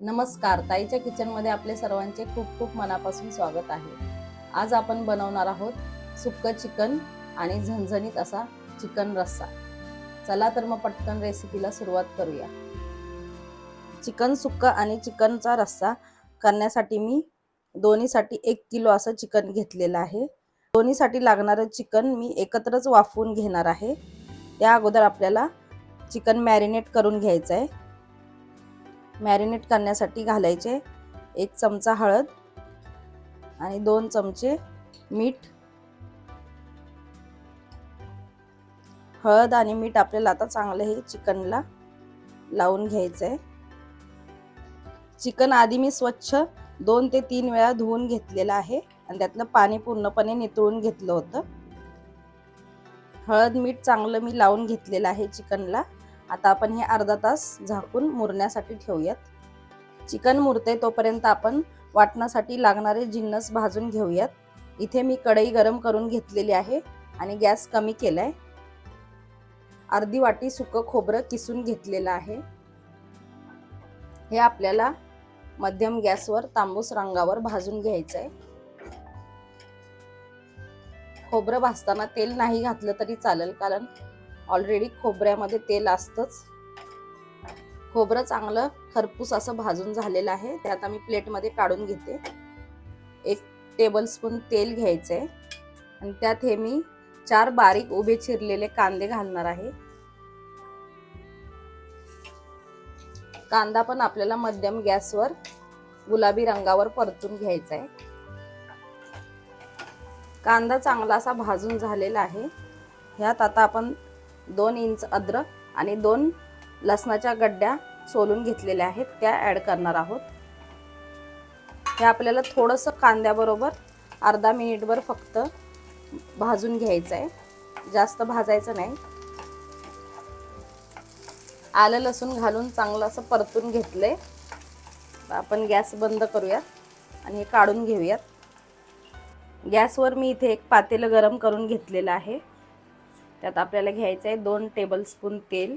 नमस्कार, ताईच्या किचनमध्ये आपले सर्वांचे खूप खूप मनापासून स्वागत आहे। आज आपण बनवणार आहोत सुक्क चिकन आणि झणझणीत असा चिकन रस्सा। चला तर मग पटकन रेसिपीला सुरुवात करूया। चिकन सुक्क आणि चिकनचा रस्सा करण्यासाठी मी दोन्हीसाठी 1 किलो असं चिकन घेतलेलं आहे। दोन्हीसाठी लागणारे चिकन मी एकत्रच वाफवून घेणार आहे। त्या अगोदर आपल्याला चिकन मॅरिनेट करून घ्यायचं आहे। मॅरिनेट करण्यासाठी घालायचे 1 चमचा हळद आणि 2 चमचे मीठ। हळद आणि मीठ आपल्याला आता चांगले हे चिकनला लावून घ्यायचे आहे। चिकन आधी मी स्वच्छ 2 ते 3 वेळा धुवून घेतलेलं आहे आणि त्यातलं पाणी पूर्णपणे निथळून घेतलं होतं। हळद मीठ चांगलं मी लावून घेतलेलं आहे चिकनला। आता आपण हे अर्धा तास झाकून मुरण्यासाठी ठेवूयात। चिकन मुरते तोपर्यंत आपण वाटण्यासाठी लागणारे जिन्नस भाजून घेऊयात। इथे मी कढई गरम करून घेतलेली आहे आणि गॅस कमी केलाय। अर्धी वाटी सुकं खोबरं किसून घेतलेलं आहे। हे आपल्याला मध्यम गॅसवर तांबूस रंगावर भाजून घ्यायचं आहे। खोबरं भाजताना तेल नाही घातलं तरी चालेल, कारण ऑलरेडी खोबऱ्यामध्ये तेल असतंच। खोबरं चांगलं खरपूस असं भाजून झालेलं आहे। ते आता मी प्लेटमध्ये काढून घेते। 1 टेबलस्पून तेल घ्यायचे आणि त्यात हे मी 4 बारीक उभे चिरलेले कांदे घालणार आहे। कांदा पण आपल्याला मध्यम गॅसवर गुलाबी रंगावर परतून घ्यायचा आहे। कांदा चांगला असा भाजून झालेला आहे। ह्यात आता आपण 2 इंच अद्रक आणि 2 लसणाच्या गड्ड्या सोलून घेतलेल्या आहेत त्या ऍड करणार आहोत। हे आपल्याला थोडंसं कांद्याबरोबर अर्धा मिनिटभर फक्त भाजून घ्यायचं आहे, जास्त भाजायचं नाही। आलं लसूण घालून चांगलं असं परतून घेतलंय। आपण गॅस बंद करूयात आणि हे काढून घेऊयात। गॅसवर मी इथे एक पातेलं गरम करून घेतलेलं आहे। त्यात आपल्याला घ्यायचं आहे 2 टेबलस्पून तेल।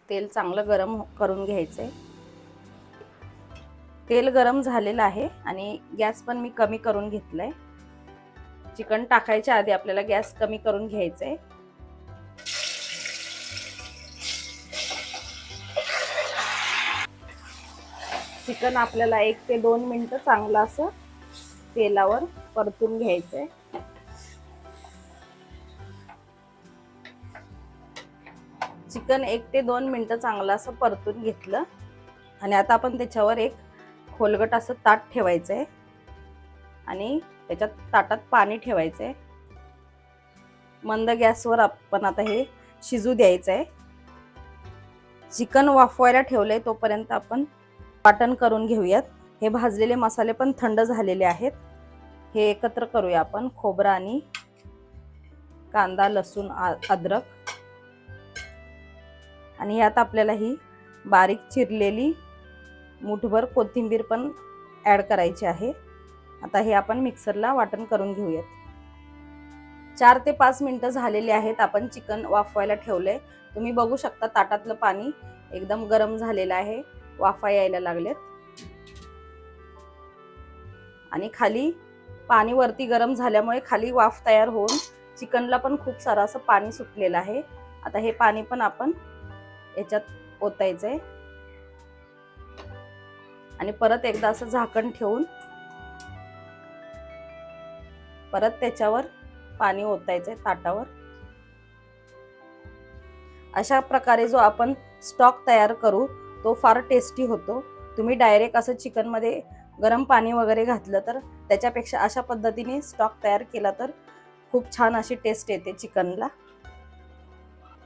तेल चांगलं गरम करून घ्यायचंय। तेल गरम झालेलं आहे आणि गॅस पण मी कमी करून घेतलाय। चिकन टाकायच्या आधी आपल्याला गॅस कमी करून घ्यायचंय। चिकन आपल्याला 1 ते 2 मिनिटं चांगलं असं तेलावर परतून घ्यायचंय। चिकन 1 ते 2 मिनिटं चांगलं असं परतून घेतलं आणि आता आपण त्याच्यावर एक खोलगट असं ताट ठेवायचंय आणि त्याच्यात ताटात पाणी ठेवायचंय। मंद गॅसवर आपण आता हे शिजू द्यायचंय। चिकन वाफवायला ठेवलंय तोपर्यंत आपण वाटण करून घेऊयात। हे भाजलेले मसाले पण थंड झालेले आहेत। हे एकत्र करूया आपण, खोबरं आणि कांदा लसूण अद्रक, आणि यात आपल्याला ही बारीक चिरलेली मुठभर कोथिंबीर पण ऍड करायची आहे। आता हे आपण मिक्सरला वाटण करून घेऊयात। 4 ते 5 मिनिटं झालेली आहेत। आपण चिकन वाफवायला ठेवलंय। तुम्ही बघू शकता ताटातलं पाणी एकदम गरम झालेलं आहे, वाफा यायला लागलेत आणि खाली पाणी वरती गरम झाल्यामुळे खाली वाफ तयार होऊन चिकनला पण खूप सारं असं पाणी सुटलेलं आहे। आता हे पाणी पण आपण याच्यात ओतायचंय आणि परत एकदा असं झाकण ठेवून परत त्याच्यावर पाणी ओतायचंय ताटावर। अशा प्रकारे जो आपण स्टॉक तयार करू तो फार टेस्टी होतो। तुम्ही डायरेक्ट असं चिकन मध्ये गरम पाणी वगैरे घातलं तर त्याच्यापेक्षा अशा पद्धतीने स्टॉक तयार केला तर खूप छान अशी टेस्ट येते चिकनला।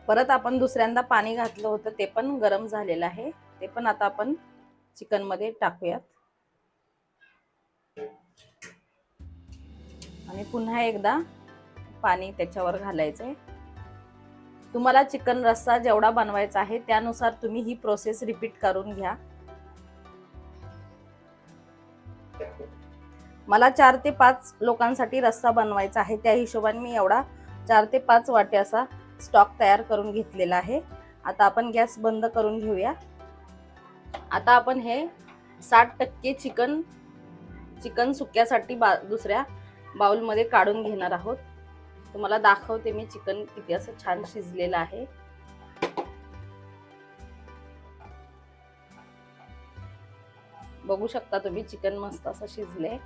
परत आपण दुसऱ्यांदा पाणी घातलं होतं ते पण गरम झालेलं आहे। ते पण आता आपण चिकन मध्ये टाकूयात आणि पुन्हा एकदा पाणी त्याच्यावर घालायचंय। तुम्हाला चिकन रस्सा जेवढा बनवायचा आहे त्यानुसार तुम्ही ही प्रोसेस रिपीट करून घ्या। मला 4 ते 5 लोकांसाठी रस्सा बनवायचा आहे, त्या हिशोबाने मी एवढा 4 ते 5 वाटे असा स्टॉक तयार करून घेतलेला आहे। आता आपण गॅस बंद करून घेऊया आता आपण हे 60% चिकन सुक्यासाठी दुसऱ्या बाउलमध्ये काढून घेणार आहोत. तुम्हाला दाखवते मी चिकन किती असं छान शिजलेलं आहे. बघू शकता तुम्ही चिकन मस्त असं शिजले.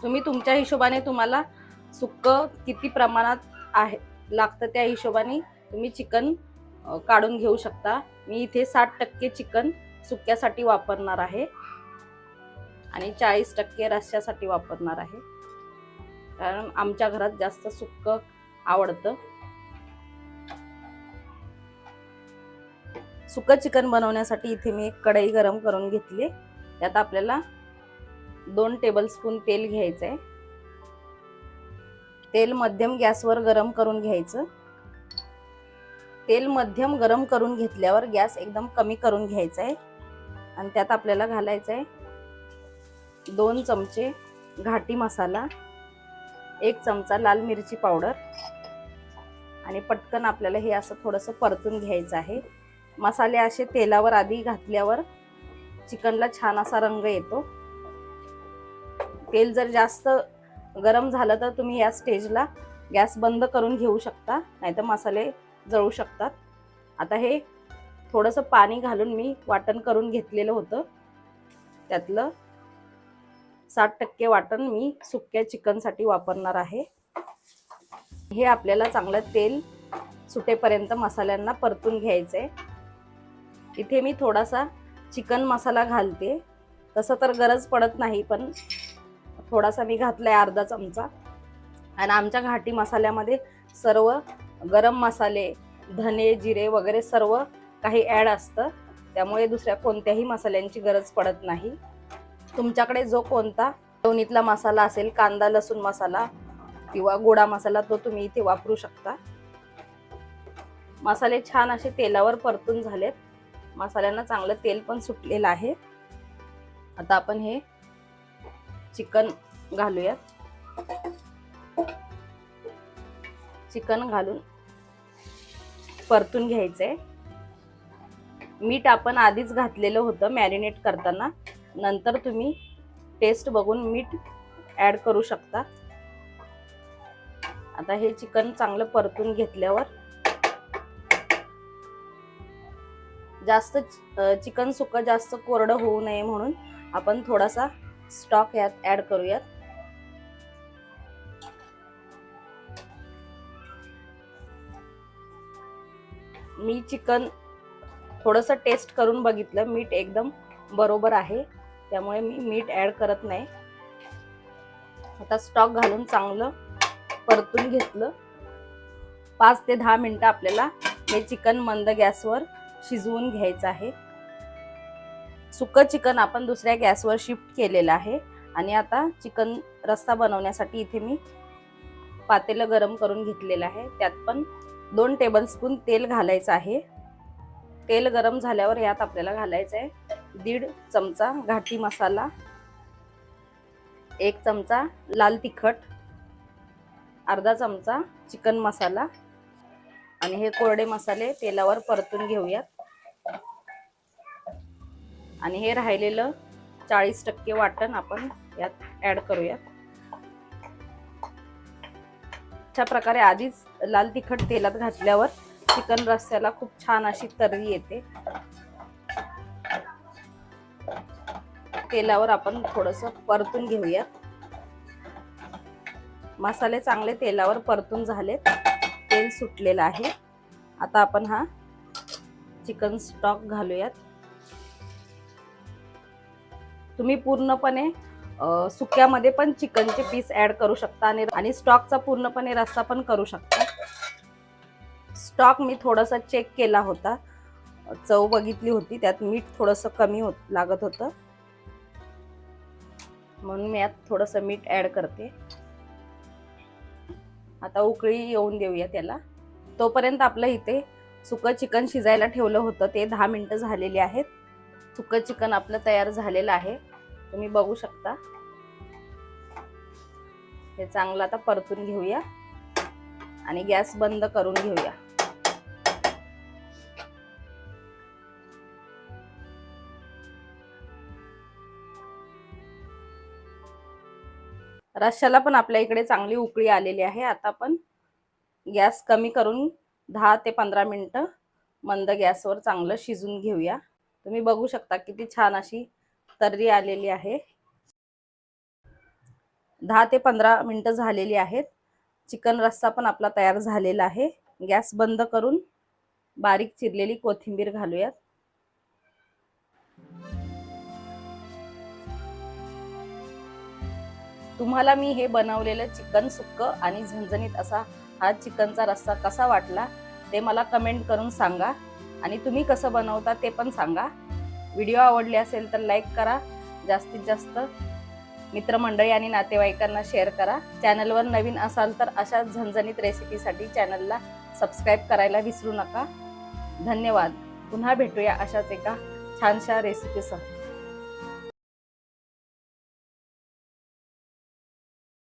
तुम्ही तुमच्या हिशोबाने तुम्हाला सुक्क किती प्रमाणात आहे लागतं त्या हिशोबाने तुम्ही चिकन काढून घेऊ शकता. मी इथे 60% चिकन सुक्यासाठी वापरणार आहे आणि 40% रस्स्यासाठी वापरणार आहे, कारण आमच्या घरात जास्त सुक्क आवडतं. सुक्क चिकन बनवण्यासाठी इथे मी एक कढई गरम करून घेतली. त्यात आपल्याला 2 टेबलस्पून तेल घ्यायचंय. तेल मध्यम गॅसवर गरम करून घ्यायचं. तेल मध्यम गरम करून घेतल्यावर गॅस एकदम कमी करून घ्यायचा आहे आणि त्यात आपल्याला घालायचं आहे 2 चमचे घाटी मसाला, 1 चमचा लाल मिरची पावडर आणि पटकन आपल्याला हे असं थोडंसं परतून घ्यायचं आहे. मसाले असे तेलावर आधी घातल्यावर चिकनला छान असा रंग येतो. तेल जर जास्त गरम झालं तर तुम्ही या स्टेजला गॅस बंद करून घेऊ शकता, नाहीतर मसाले जळू शकतात. आता हे थोडंसं पाणी घालून मी वाटण करून घेतलेलं होतं. त्यातलं 60% वाटण मी सुक्या चिकनसाठी वापरणार आहे. हे आपल्याला चांगलं तेल सुटेपर्यंत मसाल्यांना परतून घ्यायचंय. इथे मी थोडासा चिकन मसाला घालते. तसं तर गरज पडत नाही, पण थोडासा मी घातलाय अर्धा चमचा. आणि आमच्या घाटी मसाल्यामध्ये सर्व गरम मसाले, धने, जिरे वगैरे सर्व काही ॲड असतं, त्यामुळे दुसऱ्या कोणत्याही मसाल्यांची गरज पडत नाही. तुमच्याकडे जो कोणता लोणीतला मसाला असेल, कांदा लसूण मसाला किंवा गोडा मसाला, तो तुम्ही इथे वापरू शकता. मसाले छान असे तेलावर परतून झालेत. मसाल्यांना चांगलं तेल पण सुटलेलं आहे. आता आपण हे चिकन घालूयात. चिकन घालून परतून घ्यायचंय. मीठ आपण आधीच घातलेलं होतं मॅरिनेट करताना, नंतर तुम्ही टेस्ट बघून मीठ ॲड करू शकता. आता हे चिकन चांगलं परतून घेतल्यावर जास्त चिकन सुक्क जास्त कोरडं होऊ नये म्हणून आपण थोडासा स्टॉक यात ॲड करूयात. मी चिकन थोडंसं टेस्ट करून बघितलं, मीठ एकदम बरोबर आहे, त्यामुळे मी मीठ ॲड करत नाही. आता स्टॉक घालून चांगलं परतून घेतलं. 5 ते 10 मिनिटं आपल्याला हे चिकन मंद गॅसवर शिजवून घ्यायचं आहे. सुक्क चिकन आपण दुसऱ्या गॅसवर शिफ्ट केलेलं आहे आणि आता चिकन रस्सा बनवण्यासाठी इथे मी पातेलं गरम करून घेतलेलं आहे. त्यात पण 2 टेबलस्पून तेल घालायचं आहे. तेल गरम झाल्यावर यात आपल्याला घालायचं आहे 1.5 चमचा घाटी मसाला, 1 चमचा लाल तिखट, अर्धा चमचा चिकन मसाला आणि हे कोरडे मसाले तेलावर परतून घेऊयात. आणि हे राहिलेलं 40% वाटण आपण यात ॲड करूयात. अशा प्रकारे आधीच लाल तिखट तेलात घातल्यावर चिकन रस्स्याला खूप छान अशी तर्री येते. तेलावर आपण थोडंसं परतून घेऊयात. मसाले चांगले तेलावर परतून झालेत, तेल सुटलेलं आहे. आता आपण हा चिकन स्टॉक घालूयात. तुम्ही पूर्णपणे सुक्यामध्ये पण चिकनचे पीस ॲड करू शकता आणि स्टॉकचा पूर्णपणे रस्सा पण करू शकता. स्टॉक मी थोडासा चेक केला होता, चव बघितली होती, त्यात मीठ थोडंसं कमी लागत होतं, म्हणून मी यात थोडंसं मीठ ॲड करते. आता उकळी येऊन देऊया त्याला. तोपर्यंत आपलं इथे सुकं चिकन शिजायला ठेवलं होतं, ते 10 मिनिटं झालेली आहेत. सुकं चिकन आपलं तयार झालेलं आहे, तुम्ही बघू शकता. हे चांगलं आता परतून घेऊया आणि गॅस बंद करून घेऊया. रश्श्याला पण आपल्या इकडे चांगली उकळी आलेली आहे। आता आपण गॅस कमी करून 10 ते 15 मिनिटं मंद गॅसवर चांगलं शिजून घेऊया। तुम्ही बघू शकता किती छान अशी तर्री आलेली आहे। 10 ते 15 मिनिटं झालेली आहेत। चिकन रस्सा पण आपला तयार झालेला आहे। गॅस बंद करून बारीक चिरलेली कोथिंबीर घालूयात। तुम्हाला मी हे बनवलेलं चिकन सुक्क आणि झणझणीत असा हा चिकनचा रस्सा कसा वाटला ते मला कमेंट करून सांगा आणि तुम्ही कसं बनवता ते पण सांगा। व्हिडिओ आवडले असेल तर लाईक करा, जास्तीत जास्त मित्रमंडळी आणि नातेवाईकांना शेअर करा। चॅनलवर नवीन असाल तर अशा झणझणीत रेसिपीसाठी चॅनलला सबस्क्राईब करायला विसरू नका। धन्यवाद। पुन्हा भेटूया अशाच एका छानशा रेसिपीसह।